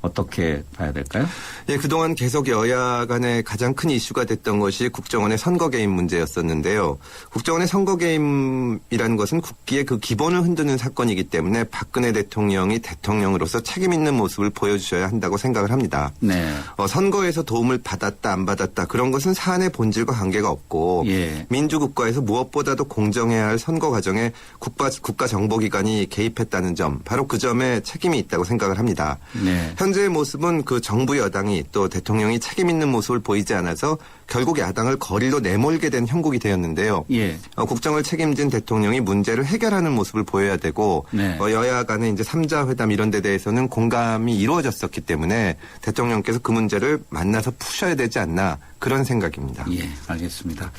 어떻게 봐야 될까요? 예, 그동안 계속 여야 간에 가장 큰 이슈가 됐던 것이 국정원의 선거 개입 문제였었는데요. 국정원의 선거 개입이라는 것은 국기의 그 기본을 흔드는 사건이기 때문에 박근혜 대통령이 대통령으로서 책임 있는 모습을 보여주셔야 한다고 생각을 합니다. 네. 선거에서 도움을 받았다 안 받았다 그런 것은 사안의 본질과 관계가 없고 예. 민주국가에서 무엇보다도 공정해야 할 선거 과정에 국가정보기관이 개입했다는 점 바로 그 점에 책임이 있다고 생각을 합니다. 네. 현재의 모습은 그 정부 여당이 또 대통령이 책임 있는 모습을 보이지 않아서 결국 야당을 거리로 내몰게 된 형국이 되었는데요. 예. 국정을 책임진 대통령이 문제를 해결하는 모습을 보여야 되고 네. 여야 간의 이제 3자 회담 이런 데 대해서는 공감이 이루어졌었기 때문에 대통령께서 그 문제를 만나서 푸셔야 되지 않나 그런 생각입니다. 예, 알겠습니다.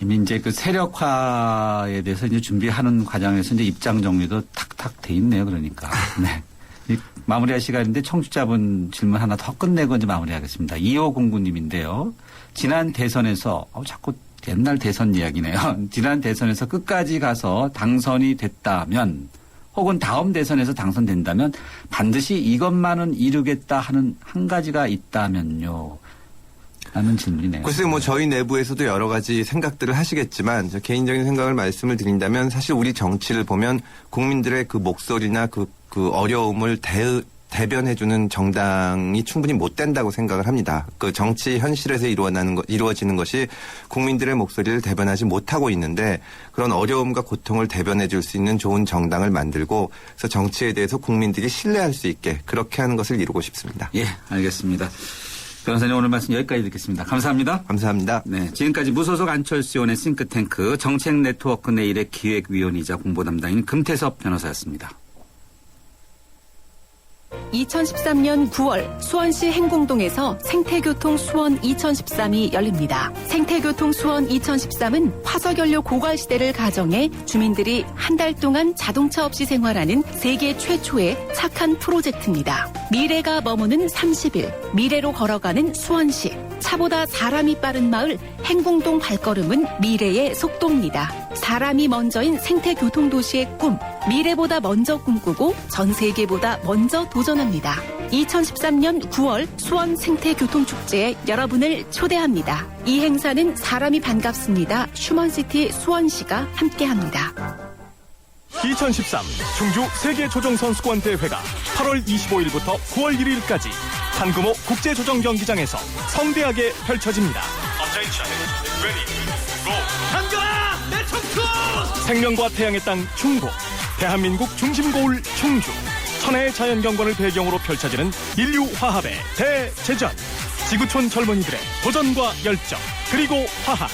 이미 이제 그 세력화에 대해서 이제 준비하는 과정에서 이제 입장 정리도 탁탁 돼 있네요. 그러니까. 네. 마무리할 시간인데 청취자분 질문 하나 더 끝내고 이제 마무리하겠습니다. 2509님인데요. 지난 대선에서 자꾸 옛날 대선 이야기네요. 지난 대선에서 끝까지 가서 당선이 됐다면 혹은 다음 대선에서 당선된다면 반드시 이것만은 이루겠다 하는 한 가지가 있다면요. 라는 질문이네요. 글쎄요, 저희 내부에서도 여러 가지 생각들을 하시겠지만, 저 개인적인 생각을 말씀을 드린다면, 사실 우리 정치를 보면 국민들의 그 목소리나 그 어려움을 대변해주는 정당이 충분히 못 된다고 생각을 합니다. 그 정치 현실에서 이루어지는 것이 국민들의 목소리를 대변하지 못하고 있는데 그런 어려움과 고통을 대변해줄 수 있는 좋은 정당을 만들고 그래서 정치에 대해서 국민들이 신뢰할 수 있게 그렇게 하는 것을 이루고 싶습니다. 예, 알겠습니다. 변호사님 오늘 말씀 여기까지 듣겠습니다. 감사합니다. 감사합니다. 네, 지금까지 무소속 안철수 의원의 싱크탱크 정책 네트워크 내일의 기획위원이자 공보담당인 금태섭 변호사였습니다. 2013년 9월 수원시 행궁동에서 생태교통 수원 2013이 열립니다. 생태교통 수원 2013은 화석연료 고갈시대를 가정해 주민들이 한 달 동안 자동차 없이 생활하는 세계 최초의 착한 프로젝트입니다. 미래가 머무는 30일, 미래로 걸어가는 수원시. 차보다 사람이 빠른 마을 행궁동 발걸음은 미래의 속도입니다. 사람이 먼저인 생태교통도시의 꿈, 미래보다 먼저 꿈꾸고 전 세계보다 먼저 도전합니다. 2013년 9월 수원 생태교통축제에 여러분을 초대합니다. 이 행사는 사람이 반갑습니다. 휴먼시티 수원시가 함께합니다. 2013 충주 세계조정선수권대회가 8월 25일부터 9월 1일까지 한금호 국제조정경기장에서 성대하게 펼쳐집니다. 생명과 태양의 땅 충북, 대한민국 중심고을 충주, 천혜의 자연경관을 배경으로 펼쳐지는 인류화합의 대제전, 지구촌 젊은이들의 도전과 열정, 그리고 화합,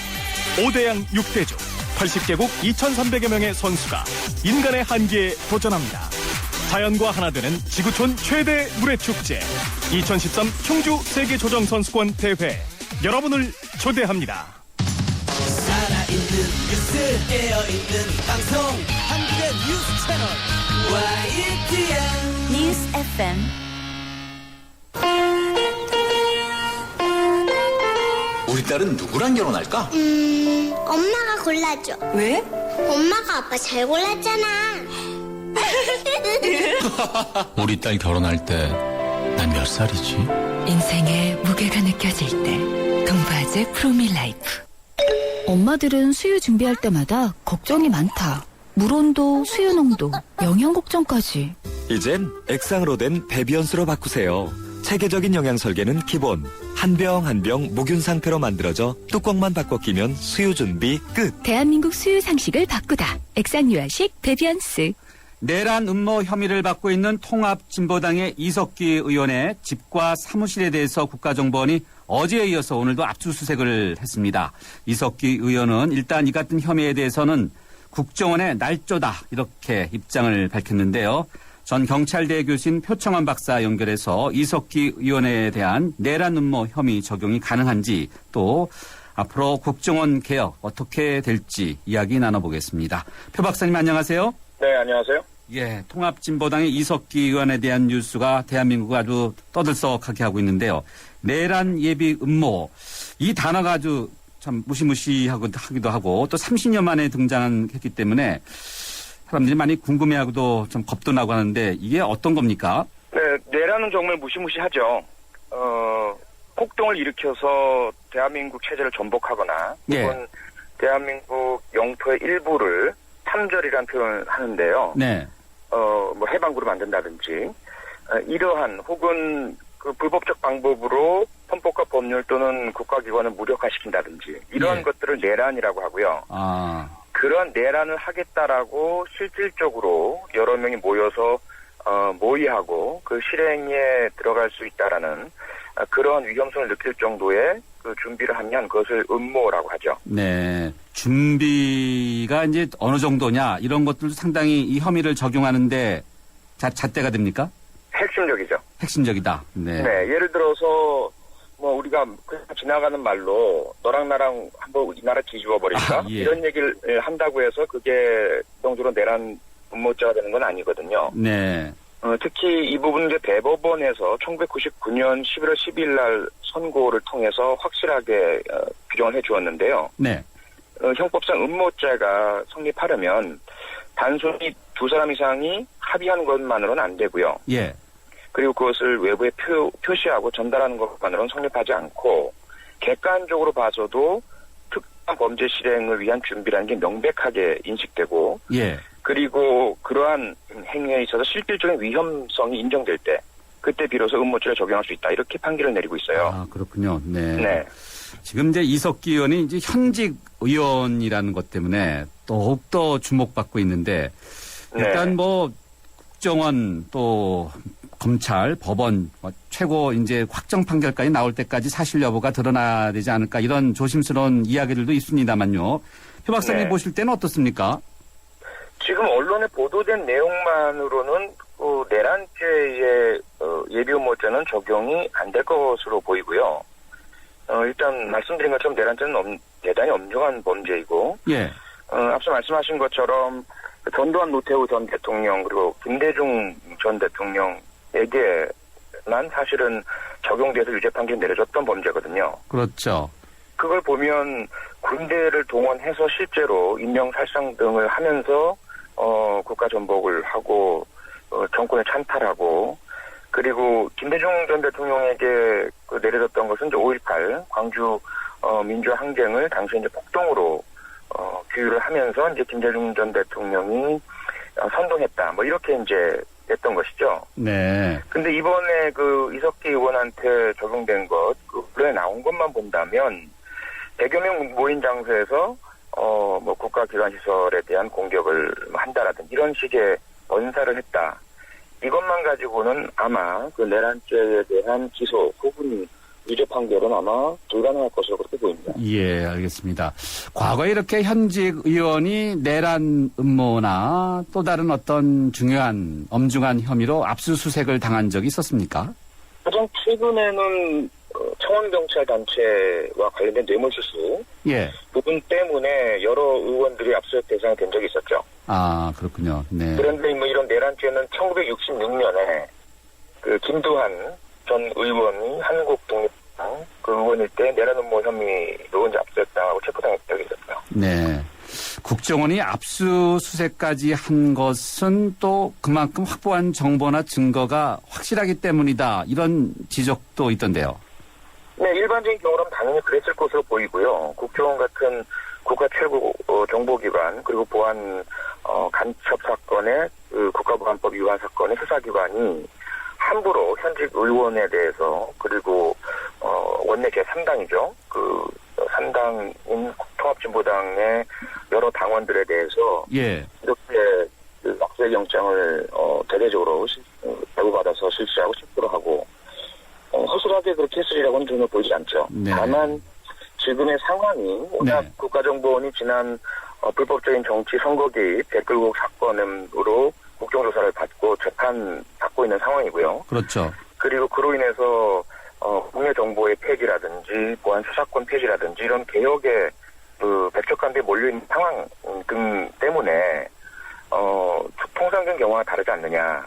5대양 6대주, 80개국 2,300여 명의 선수가 인간의 한계에 도전합니다. 자연과 하나 되는 지구촌 최대 물회축제 2013 충주 세계조정선수권 대회 여러분을 초대합니다. 살아있는 뉴스 깨어있는 방송 한국의 뉴스 채널 YTN 뉴스 FM 우리 딸은 누구랑 결혼할까? 엄마가 골라줘. 왜? 엄마가 아빠 잘 골랐잖아. 우리 딸 결혼할 때 난 몇 살이지? 인생의 무게가 느껴질 때 동바제 프로밀라이프. 엄마들은 수유 준비할 때마다 걱정이 많다. 물 온도, 수유 농도, 영양 걱정까지. 이젠 액상으로 된 배비언수로 바꾸세요. 체계적인 영양 설계는 기본. 한 병 한 병 무균 상태로 만들어져 뚜껑만 바꿔 끼면 수유 준비 끝. 대한민국 수유 상식을 바꾸다. 액상유아식 배비언스. 내란 음모 혐의를 받고 있는 통합진보당의 이석기 의원의 집과 사무실에 대해서 국가정보원이 어제에 이어서 오늘도 압수수색을 했습니다. 이석기 의원은 일단 이 같은 혐의에 대해서는 국정원의 날조다 이렇게 입장을 밝혔는데요. 전 경찰대 교수인 표창원 박사 연결해서 이석기 의원에 대한 내란 음모 혐의 적용이 가능한지 또 앞으로 국정원 개혁 어떻게 될지 이야기 나눠보겠습니다. 표 박사님 안녕하세요. 네, 안녕하세요. 예, 통합진보당의 이석기 의원에 대한 뉴스가 대한민국을 아주 떠들썩하게 하고 있는데요. 내란 예비 음모, 이 단어가 아주 참 무시무시하기도 하고 또 30년 만에 등장했기 때문에 사람들이 많이 궁금해하고도 좀 겁도 나고 하는데 이게 어떤 겁니까? 네, 내란은 정말 무시무시하죠. 폭동을 일으켜서 대한민국 체제를 전복하거나 예. 혹은 대한민국 영토의 일부를 탐절이라는 표현을 하는데요. 네. 뭐 해방구로 만든다든지 이러한 혹은 그 불법적 방법으로 헌법과 법률 또는 국가기관을 무력화시킨다든지 이러한 예. 것들을 내란이라고 하고요. 아. 그런 내란을 하겠다라고 실질적으로 여러 명이 모여서 모의하고 그 실행에 들어갈 수 있다라는 그런 위험성을 느낄 정도의 그 준비를 하면 그것을 음모라고 하죠. 네. 준비가 이제 어느 정도냐 이런 것들도 상당히 이 혐의를 적용하는데 잣대가 됩니까? 핵심적이죠. 핵심적이다. 네. 네. 예를 들어서 뭐 우리가 그냥 지나가는 말로 너랑 나랑 한번 이 나라 뒤집어버릴까? 예. 이런 얘기를 한다고 해서 그게 정도로 내란 음모죄가 되는 건 아니거든요. 네. 특히 이 부분은 이제 대법원에서 1999년 11월 12일 날 선고를 통해서 확실하게 규정을 해 주었는데요. 네. 형법상 음모죄가 성립하려면 단순히 두 사람 이상이 합의하는 것만으로는 안 되고요. 예. 그리고 그것을 외부에 표시하고 전달하는 것만으로는 성립하지 않고 객관적으로 봐서도 특정 범죄 실행을 위한 준비라는 게 명백하게 인식되고 예. 그리고 그러한 행위에 있어서 실질적인 위험성이 인정될 때 그때 비로소 음모죄를 적용할 수 있다. 이렇게 판결을 내리고 있어요. 아, 그렇군요. 네. 네. 지금 이제 이석기 의원이 이제 현직 의원이라는 것 때문에 더욱더 주목받고 있는데 일단 네. 뭐 국정원 또 검찰, 법원 최고 이제 확정 판결까지 나올 때까지 사실 여부가 드러나야 되지 않을까 이런 조심스러운 이야기들도 있습니다만요. 표 박사님 네. 보실 때는 어떻습니까? 지금 언론에 보도된 내용만으로는 내란죄의 예비 음모죄는 적용이 안 될 것으로 보이고요. 일단 말씀드린 것처럼 내란죄는 대단히 엄중한 범죄이고, 예. 앞서 말씀하신 것처럼 전두환 노태우 전 대통령 그리고 김대중 전 대통령에게만 사실은 적용돼서 유죄 판결이 내려졌던 범죄거든요. 그렇죠. 그걸 보면 군대를 동원해서 실제로 인명살상 등을 하면서 국가 전복을 하고 정권을 찬탈하고 그리고 김대중 전 대통령에게 내려졌던 것은 이제 5.18 광주 민주화 항쟁을 당시 이제 폭동으로 규율을 하면서 이제 김대중 전 대통령이 선동했다 뭐 이렇게 이제 했던 것이죠. 네. 근데 이번에 이석기 의원한테 적용된 것, 언론에 나온 것만 본다면 100여 명 모인 장소에서 뭐 국가기관 시설에 대한 공격을 한다라든지 이런 식의 언사를 했다. 이것만 가지고는 아마 내란죄에 대한 기소, 구분 유죄 판결은 아마 불가능할 것으로 그렇게 보입니다. 예, 알겠습니다. 과거에 이렇게 현직 의원이 내란 음모나 또 다른 어떤 중요한 엄중한 혐의로 압수수색을 당한 적이 있었습니까? 가장 최근에는 청원경찰단체와 관련된 뇌물수수 예. 부분 때문에 여러 의원들이 압수수색 대상이 된 적이 있었죠. 아, 그렇군요. 네. 그런데 뭐 이런 내란죄는 1966년에 김두한 전 의원이 한국독립당 의원일 때 내란 음모 혐의로 이제 압수수색당하고 체포당했던 적이 있었어요. 네. 국정원이 압수수색까지 한 것은 또 그만큼 확보한 정보나 증거가 확실하기 때문이다. 이런 지적도 있던데요. 네, 일반적인 경우라면 당연히 그랬을 것으로 보이고요. 국정원 같은 국가 최고 정보기관 그리고 보안 간첩 사건의 국가보안법 위반 사건의 수사기관이 함부로 현직 의원에 대해서 그리고 원내 제3당이죠. 3당인 통합진보당의 여러 당원들에 대해서 예. 이렇게 압수수색 영장을 대대적으로 배부받아서 실시하고 체포를 하고 허술하게 그렇게 했으리라고는 전혀 보이지 않죠. 네. 다만 지금의 상황이 워낙 네. 국가정보원이 지난 불법적인 정치 선거 개입 댓글국 사건으로 국정조사를 받고 재판 받고 있는 상황이고요. 그렇죠. 그리고 그로 인해서 국내정보의 폐지라든지 보안 수사권 폐지라든지 이런 개혁의 백척간대에 몰려있는 상황 등 때문에 통상적인 경우와 다르지 않느냐.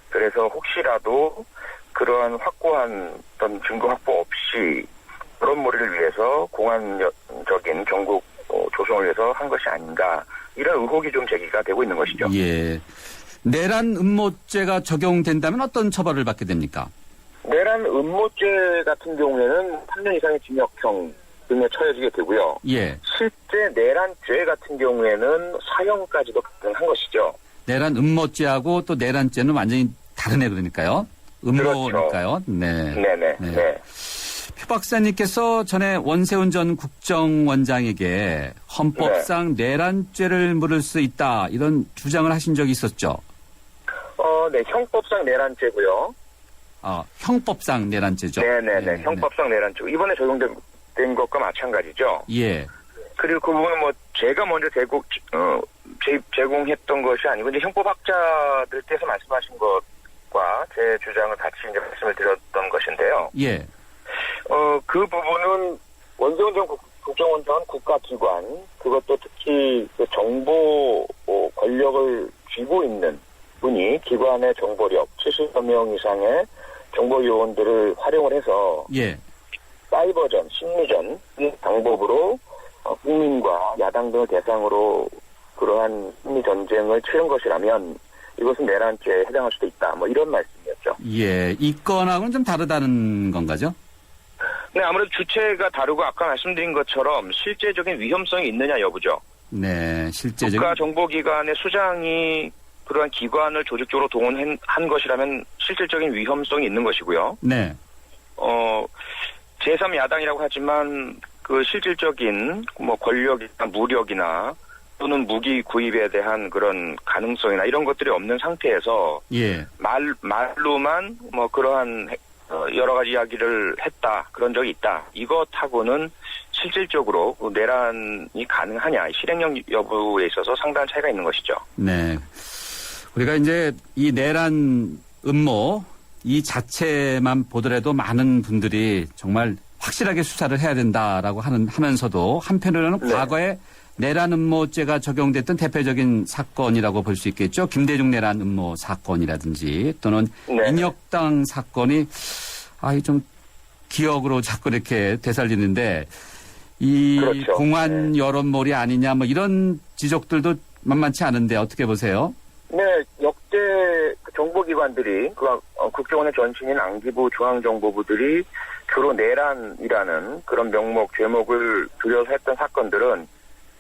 그래서 혹시라도 그러한 확고한 어떤 증거 확보 없이 그런 몰이를 위해서 공안적인 전국 조성을 위해서 한 것이 아닌가 이런 의혹이 좀 제기가 되고 있는 것이죠. 예. 내란 음모죄가 적용된다면 어떤 처벌을 받게 됩니까? 내란 음모죄 같은 경우에는 3년 이상의 징역형 등에 처해지게 되고요. 예. 실제 내란죄 같은 경우에는 사형까지도 가능한 것이죠. 내란 음모죄하고 또 내란죄는 완전히 다르네 그러니까요. 음모니까요. 그렇죠. 네. 네네. 네. 네. 표 박사님께서 전에 원세훈 전 국정원장에게 헌법상 내란죄를 물을 수 있다 이런 주장을 하신 적이 있었죠. 네, 형법상 내란죄고요. 형법상 내란죄죠. 네네네. 형법상 내란죄. 이번에 적용된 것과 마찬가지죠. 예. 그리고 그 부분은 뭐 제가 먼저 제공했던 것이 아니고 이제 형법학자들께서 말씀하신 것과 제 주장을 같이 이제 말씀을 드렸던 것인데요. 예. 그 부분은 원세훈 전 국정원장은 국가기관, 그것도 특히 그 정보 권력을 쥐고 있는 분이 기관의 정보력, 70여 명 이상의 정보 요원들을 활용을 해서 예. 사이버전, 심리전 이 방법으로 국민과 야당 등을 대상으로 그러한 심리 전쟁을 치른 것이라면 이것은 내란죄에 해당할 수도 있다. 뭐 이런 말씀이었죠. 예. 이 건하고는 좀 다르다는 건가죠? 네, 아무래도 주체가 다르고 아까 말씀드린 것처럼 실제적인 위험성이 있느냐 여부죠. 네, 실제적인. 국가정보기관의 수장이 그러한 기관을 조직적으로 동원한 것이라면 실질적인 위험성이 있는 것이고요. 네. 제3야당이라고 하지만 그 실질적인 뭐 권력이나 무력이나 또는 무기 구입에 대한 그런 가능성이나 이런 것들이 없는 상태에서 예. 말로만 뭐 그러한 여러 가지 이야기를 했다, 그런 적이 있다. 이것하고는 실질적으로 내란이 가능하냐, 실행력 여부에 있어서 상당한 차이가 있는 것이죠. 네. 우리가 이제 이 내란 음모 이 자체만 보더라도 많은 분들이 정말 확실하게 수사를 해야 된다라고 하면서도 한편으로는 네. 과거에 내란 음모죄가 적용됐던 대표적인 사건이라고 볼 수 있겠죠. 김대중 내란 음모 사건이라든지 또는 네. 인혁당 사건이 좀 기억으로 자꾸 이렇게 되살리는데 이 그렇죠. 공안 여론몰이 아니냐 뭐 이런 지적들도 만만치 않은데 어떻게 보세요? 네, 역대 정보기관들이 국정원의 전신인 안기부, 중앙정보부들이 주로 내란이라는 그런 명목, 제목을 들여서 했던 사건들은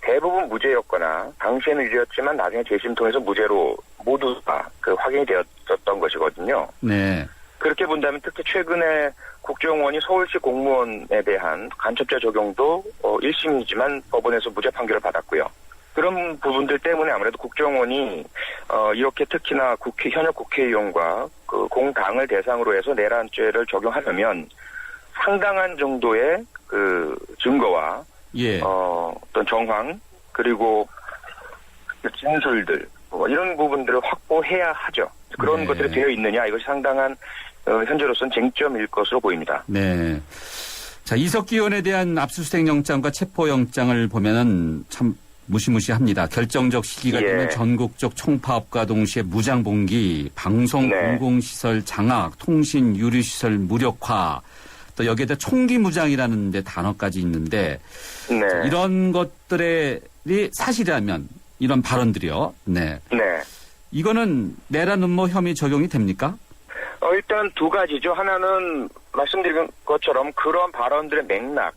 대부분 무죄였거나 당시에는 유죄였지만 나중에 재심 통해서 무죄로 모두 다 확인이 되었던 것이거든요. 네. 그렇게 본다면 특히 최근에 국정원이 서울시 공무원에 대한 간첩죄 적용도 1심이지만 법원에서 무죄 판결을 받았고요. 그런 부분들 때문에 아무래도 국정원이 이렇게 특히나 현역 국회의원과 그 공당을 대상으로 해서 내란죄를 적용하려면 상당한 정도의 그 증거와 예. 어떤 정황 그리고 진술들 이런 부분들을 확보해야 하죠. 그런 네. 것들이 되어 있느냐 이것이 상당한 현재로서는 쟁점일 것으로 보입니다. 네. 자, 이석기 의원에 대한 압수수색 영장과 체포 영장을 보면은 참 무시무시합니다. 결정적 시기가 예. 되면 전국적 총파업과 동시에 무장봉기, 방송 네. 공공시설 장악, 통신 유류시설 무력화, 또 여기에다 총기 무장이라는 데 단어까지 있는데 네. 이런 것들이 사실이라면 이런 발언들이요. 네. 네. 이거는 내란 음모 혐의 적용이 됩니까? 일단 두 가지죠. 하나는 말씀드린 것처럼 그런 발언들의 맥락,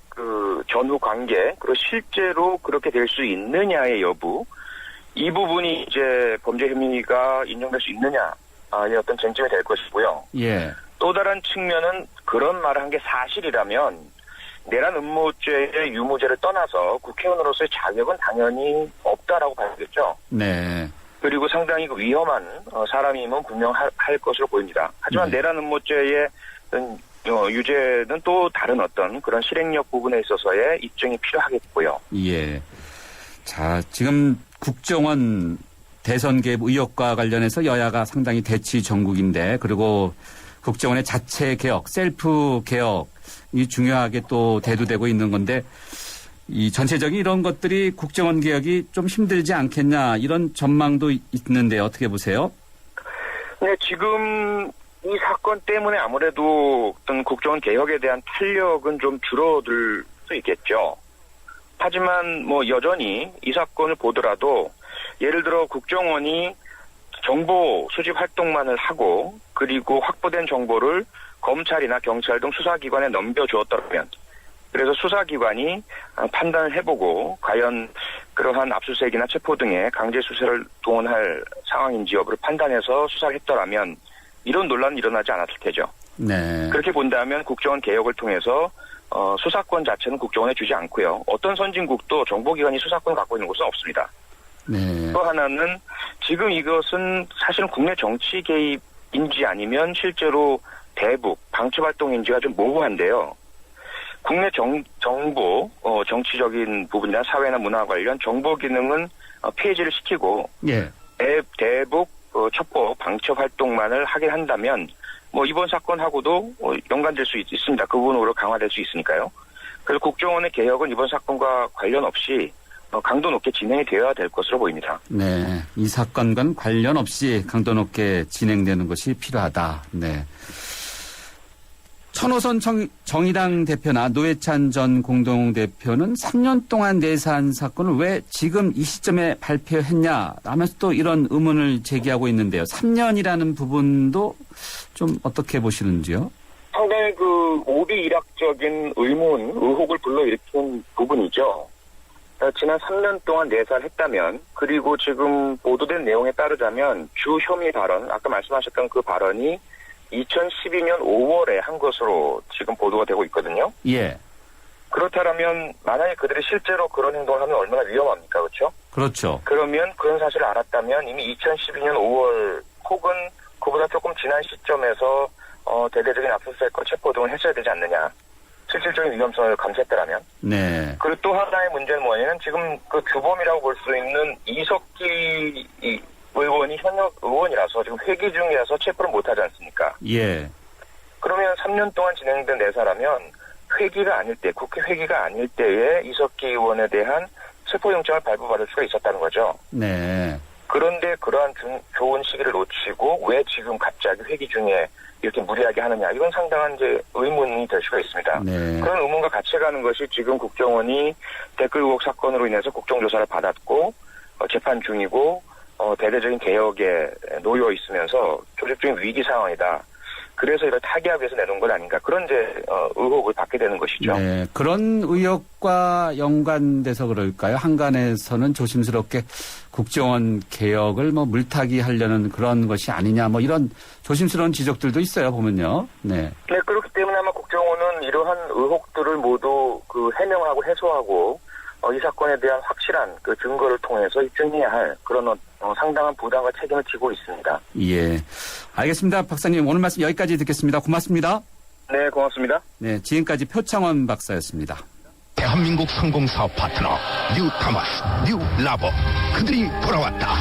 그 전후 관계, 그리고 실제로 그렇게 될 수 있느냐의 여부, 이 부분이 이제 범죄 혐의가 인정될 수 있느냐의 어떤 쟁점이 될 것이고요. 예. 또 다른 측면은 그런 말을 한 게 사실이라면 내란 음모죄의 유무죄를 떠나서 국회의원으로서의 자격은 당연히 없다라고 봐야겠죠. 네. 그리고 상당히 위험한 사람이면 분명할 것으로 보입니다. 하지만 네. 내란 음모죄의 유죄는 또 다른 어떤 그런 실행력 부분에 있어서의 입증이 필요하겠고요. 예. 자, 지금 국정원 대선 개입 의혹과 관련해서 여야가 상당히 대치 전국인데 그리고 국정원의 자체 개혁, 셀프 개혁이 중요하게 또 대두되고 있는 건데 이 전체적인 이런 것들이 국정원 개혁이 좀 힘들지 않겠냐 이런 전망도 있는데 어떻게 보세요? 네, 지금 이 사건 때문에 아무래도 어떤 국정원 개혁에 대한 탄력은 좀 줄어들 수 있겠죠. 하지만 뭐 여전히 이 사건을 보더라도 예를 들어 국정원이 정보 수집 활동만을 하고 그리고 확보된 정보를 검찰이나 경찰 등 수사기관에 넘겨주었더라면 그래서 수사기관이 판단을 해보고 과연 그러한 압수수색이나 체포 등의 강제 수사를 동원할 상황인지 여부를 판단해서 수사를 했더라면 이런 논란은 일어나지 않았을 테죠. 네. 그렇게 본다면 국정원 개혁을 통해서 수사권 자체는 국정원에 주지 않고요. 어떤 선진국도 정보기관이 수사권을 갖고 있는 곳은 없습니다. 네. 또 하나는 지금 이것은 사실은 국내 정치 개입인지 아니면 실제로 대북 방첩 활동인지가 좀 모호한데요. 국내 정보 정치적인 부분이나 사회나 문화 관련 정보 기능은 폐지를 시키고 예. 대북 첩보 방첩 활동만을 하게 한다면 뭐 이번 사건하고도 연관될 수 있습니다. 그 부분으로 강화될 수 있으니까요. 그래서 국정원의 개혁은 이번 사건과 관련 없이 강도 높게 진행이 되어야 될 것으로 보입니다. 네. 이 사건과는 관련 없이 강도 높게 진행되는 것이 필요하다. 네. 천호선 정의당 대표나 노회찬 전 공동대표는 3년 동안 내사한 사건을 왜 지금 이 시점에 발표했냐 하면서 또 이런 의문을 제기하고 있는데요. 3년이라는 부분도 좀 어떻게 보시는지요? 상당히 오비일학적인 의혹을 불러일으킨 부분이죠. 지난 3년 동안 내사했다면, 그리고 지금 보도된 내용에 따르자면 주 혐의 발언, 아까 말씀하셨던 그 발언이 2012년 5월에 한 것으로 지금 보도가 되고 있거든요. 예. 그렇다면 만약에 그들이 실제로 그런 행동을 하면 얼마나 위험합니까? 그렇죠? 그렇죠. 그러면 그런 사실을 알았다면 이미 2012년 5월 혹은 그보다 조금 지난 시점에서 대대적인 압수수색과 체포 등을 했어야 되지 않느냐. 실질적인 위험성을 감수했다라면. 네. 그리고 또 하나의 문제는 뭐냐면 지금 그 주범이라고 볼 수 있는 이석기 의원이 현역 의원이라서 지금 회기 중이라서 체포를 못하지 않습니까? 예. 그러면 3년 동안 진행된 내사라면 회기가 아닐 때, 국회 회기가 아닐 때에 이석기 의원에 대한 체포영장을 발부받을 수가 있었다는 거죠. 네. 그런데 그러한 좋은 시기를 놓치고 왜 지금 갑자기 회기 중에 이렇게 무리하게 하느냐. 이건 상당한 이제 의문이 될 수가 있습니다. 네. 그런 의문과 같이 가는 것이 지금 국정원이 댓글 의혹 사건으로 인해서 국정조사를 받았고 재판 중이고 대대적인 개혁에 놓여 있으면서 조직적인 위기 상황이다. 그래서 이걸 타개하기 위해서 내놓은 건 아닌가. 그런 이제 의혹을 받게 되는 것이죠. 네, 그런 의혹과 연관돼서 그럴까요? 한간에서는 조심스럽게 국정원 개혁을 물타기 하려는 그런 것이 아니냐, 이런 조심스러운 지적들도 있어요, 보면요. 네. 네, 그렇기 때문에 아마 국정원은 이러한 의혹들을 모두 해명하고 해소하고 이 사건에 대한 확실한 그 증거를 통해서 입증해야 할 그런 상당한 부담과 책임을 지고 있습니다. 예. 알겠습니다. 박사님, 오늘 말씀 여기까지 듣겠습니다. 고맙습니다. 네, 고맙습니다. 네, 지금까지 표창원 박사였습니다. 대한민국 성공사업 파트너 뉴타마스, 뉴라보 그들이 돌아왔다.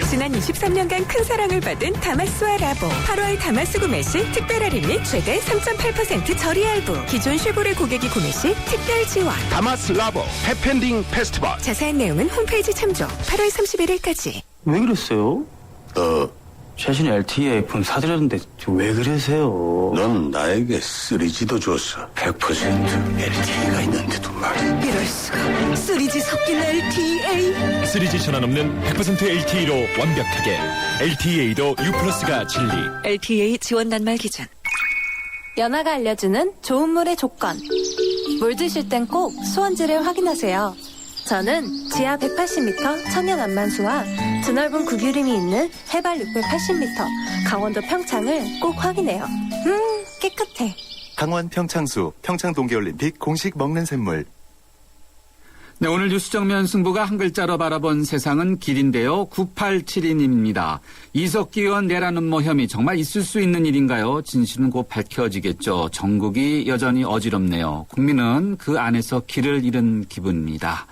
지난 23년간 큰 사랑을 받은 다마스와 라보 8월 다마스 구매 시 특별 할인 및 최대 3.8% 저리 할부 기존 쉐보레 고객이 구매 시 특별 지원 다마스 라보 해펜딩 페스티벌 자세한 내용은 홈페이지 참조 8월 31일까지. 왜 그랬어요? 최신 LTE 아이폰 사드렸는데 왜 그러세요? 넌 나에게 3G도 줬어. 100% LTE가 있는데도 말이야. 이럴 수가. 3G 섞인 LTE. 3G 전환 없는 100% LTE로 완벽하게. LTE도 U+가 진리. LTE 지원 단말 기준. 연아가 알려주는 좋은 물의 조건. 물 드실 땐 꼭 수원지를 확인하세요. 저는 지하 180m 천연 안만수와 드넓은 구규림이 있는 해발 680m 강원도 평창을 꼭 확인해요. 깨끗해. 강원 평창수, 평창 동계올림픽 공식 먹는 샘물. 네, 오늘 뉴스 정면 승부가 한 글자로 바라본 세상은 길인데요. 9872님입니다. 이석기 의원 내란 음모 혐의 정말 있을 수 있는 일인가요? 진실은 곧 밝혀지겠죠. 전국이 여전히 어지럽네요. 국민은 그 안에서 길을 잃은 기분입니다.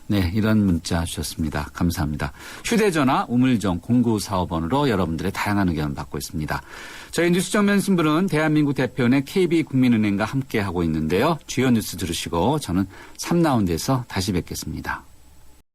네, 이런 문자 주셨습니다. 감사합니다. 휴대전화 우물정 0945번으로 여러분들의 다양한 의견 받고 있습니다. 저희 뉴스 정면 승부는 대한민국 대표연의 KB국민은행과 함께하고 있는데요. 주요 뉴스 들으시고 저는 3라운드에서 다시 뵙겠습니다.